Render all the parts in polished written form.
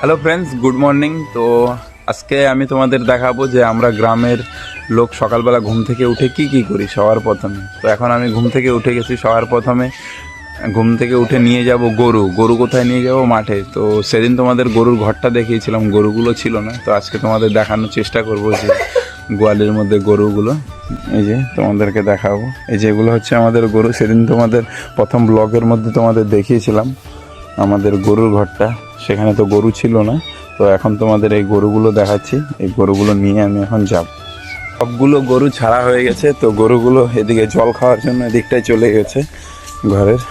Hello friends, good morning. তো আজকে আমি তোমাদের দেখাবো যে আমরা গ্রামের লোক সকালবেলা ঘুম থেকে উঠে কি করি সবার প্রথমে। তো এখন আমি ঘুম থেকে উঠে গেছি। সবার প্রথমে ঘুম থেকে উঠে নিয়ে যাব গরু কোথায় নিয়ে যাব? মাঠে। তো সেদিন তোমাদের গরুর ঘরটা দেখিয়েছিলাম, গরুগুলো ছিল না। তো আজকে তোমাদের দেখানোর চেষ্টা করবো যে গোয়ালের মধ্যে গরুগুলো, এই যে তোমাদেরকে দেখাবো। এই যেগুলো হচ্ছে আমাদের গরু। সেদিন তোমাদের প্রথম ব্লগের মধ্যে তোমাদের দেখিয়েছিলাম আমাদের গরুর ঘরটা, সেখানে তো গরু ছিল না। তো এখন তোমাদের এই গরুগুলো দেখাচ্ছি। এই গরুগুলো নিয়ে আমি এখন যাব। সবগুলো গরু ছাড়া হয়ে গেছে। তো গরুগুলো এদিকে জল খাওয়ার জন্য এদিকটায় চলে গেছে ঘরের।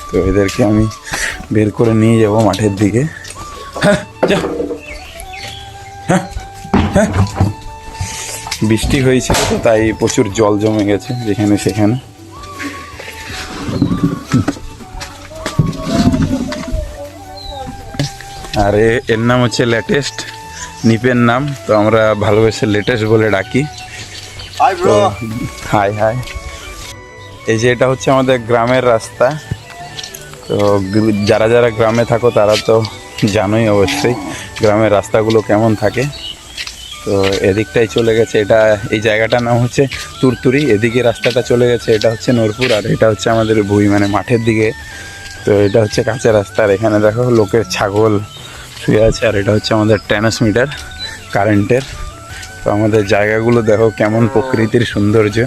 তো এদেরকে আমি বের করে নিয়ে যাব মাঠের দিকে। বৃষ্টি হয়েছিল তো তাই প্রচুর জল জমে গেছে যেখানে সেখানে। আর এর নাম হচ্ছে লেটেস্ট, নিপের নাম। তো আমরা ভালোবেসে লেটেস্ট বলে ডাকি। High high. এই যে এটা হচ্ছে আমাদের গ্রামের রাস্তা। তো যারা যারা গ্রামে থাকো তারা তো জানোই অবশ্যই গ্রামের রাস্তাগুলো কেমন থাকে। তো এদিকটাই চলে গেছে, এটা এই জায়গাটার নাম হচ্ছে তুরতুরি। এদিকে রাস্তাটা চলে গেছে, এটা হচ্ছে নূরপুর। আর এটা হচ্ছে আমাদের ভুঁই, মানে মাঠের দিকে। তো এটা হচ্ছে কাঁচা রাস্তা। আর এখানে দেখো লোকের ছাগল শুয়ে আছে। আর এটা হচ্ছে আমাদের ট্রান্সমিটার কারেন্টের। তো আমাদের জায়গাগুলো দেখো কেমন প্রকৃতির সৌন্দর্য।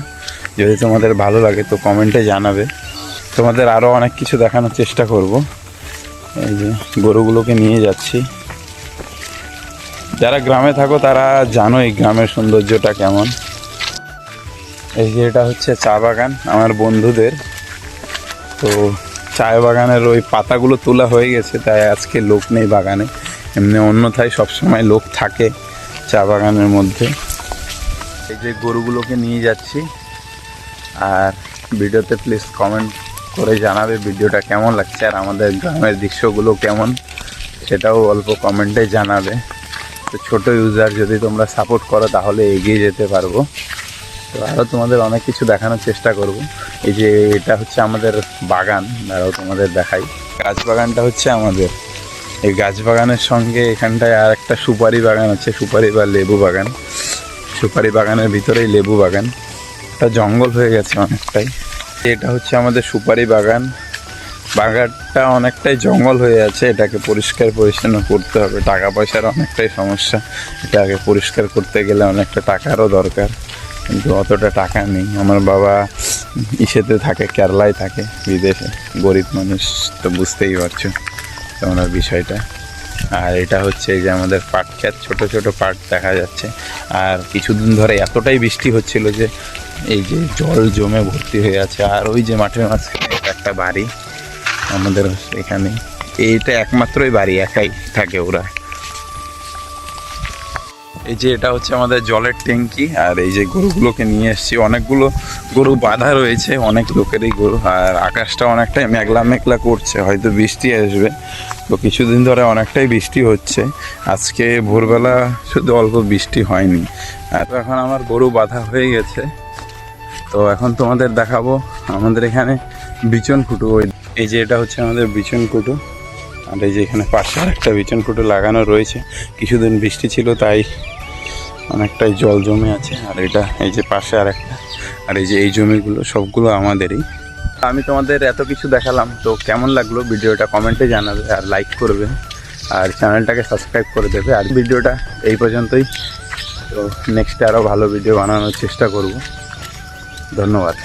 যদি তোমাদের ভালো লাগে তো কমেন্টে জানাবে। তোমাদের আরও অনেক কিছু দেখানোর চেষ্টা করব। এই যে গরুগুলোকে নিয়ে যাচ্ছি। যারা গ্রামে থাকো তারা জানো এই গ্রামের সৌন্দর্যটা কেমন। এই যে এটা হচ্ছে চা বাগান আমার বন্ধুদের। তো চা বাগানের ওই পাতাগুলো তোলা হয়ে গেছে, তাই আজকে লোক নেই বাগানে। এমনি অন্যথায় সবসময় লোক থাকে চা বাগানের মধ্যে। এই যে গরুগুলোকে নিয়ে যাচ্ছি। আর ভিডিওতে প্লিজ কমেন্ট করে জানাবে ভিডিওটা কেমন লাগছে, আর আমাদের গ্রামের দৃশ্যগুলো কেমন সেটাও অল্প কমেন্টে জানাবে। তো ছোটো ইউজার যদি তোমরা সাপোর্ট করো তাহলে এগিয়ে যেতে পারবো। তো আরও তোমাদের অনেক কিছু দেখানোর চেষ্টা করব। এই যে এটা হচ্ছে আমাদের বাগান, আরও তোমাদের দেখাই। গাছ বাগানটা হচ্ছে আমাদের। এই গাছ বাগানের সঙ্গে এখানটায় আর একটা সুপারি বাগান আছে, সুপারি বা লেবু বাগান। সুপারি বাগানের ভিতরেই লেবু বাগান। এটা জঙ্গল হয়ে গেছে অনেকটাই। এটা হচ্ছে আমাদের সুপারি বাগান। বাগানটা অনেকটাই জঙ্গল হয়ে আছে, এটাকে পরিষ্কার পরিচ্ছন্ন করতে হবে। টাকা পয়সার অনেকটাই সমস্যা, এটাকে পরিষ্কার করতে গেলে অনেকটা টাকারও দরকার, কিন্তু অতটা টাকা নেই। আমার বাবা ইসেতে থাকে, কেরালায় থাকে, বিদেশে। গরিব মানুষ, তো বুঝতেই পারছো তোমরা বিষয়টা। আর এটা হচ্ছে এই যে আমাদের পাট ক্ষেত, ছোটো ছোটো পাট দেখা যাচ্ছে। আর কিছুদিন ধরে এতটাই বৃষ্টি হচ্ছিল যে এই যে জল জমে ভর্তি হয়ে আছে। আর ওই যে মাঠের মাঝখানে এটা একটা বাড়ি আমাদের এখানে, এইটা একমাত্রই বাড়ি, একাই থাকে ওরা। এই যে এটা হচ্ছে আমাদের জলের ট্যাঙ্কি। আর এই যে গরুগুলোকে নিয়ে এসেছি, অনেকগুলো গরু বাঁধা রয়েছে, অনেক লোকেরই গরু। আর আকাশটা অনেকটাই মেঘলা মেঘলা করছে, হয়তো বৃষ্টি আসবে। তো কিছুদিন ধরে অনেকটাই বৃষ্টি হচ্ছে, আজকে ভোরবেলা শুধু অল্প বৃষ্টি হয়নি। আর এখন আমার গরু বাঁধা হয়ে গেছে। তো এখন তোমাদের দেখাবো আমাদের এখানে বিচন কুটু। এই যে এটা হচ্ছে আমাদের বিচন কুটু। আর এই যে এখানে পাশে আর একটা বিচন কুটু লাগানো রয়েছে। কিছুদিন বৃষ্টি ছিল তাই অনেকটাই জল জমে আছে। আর এটা এই যে পাশে আর একটা। আর এই যে এই জমিগুলো সবগুলো আমাদেরই। আমি তোমাদের এত কিছু দেখালাম, তো কেমন লাগলো ভিডিওটা কমেন্টে জানাবে, আর লাইক করবে, আর চ্যানেলটাকে সাবস্ক্রাইব করে দেবে। আর ভিডিওটা এই পর্যন্তই। তো নেক্সটে আরও ভালো ভিডিও বানানোর চেষ্টা করব। ধন্যবাদ।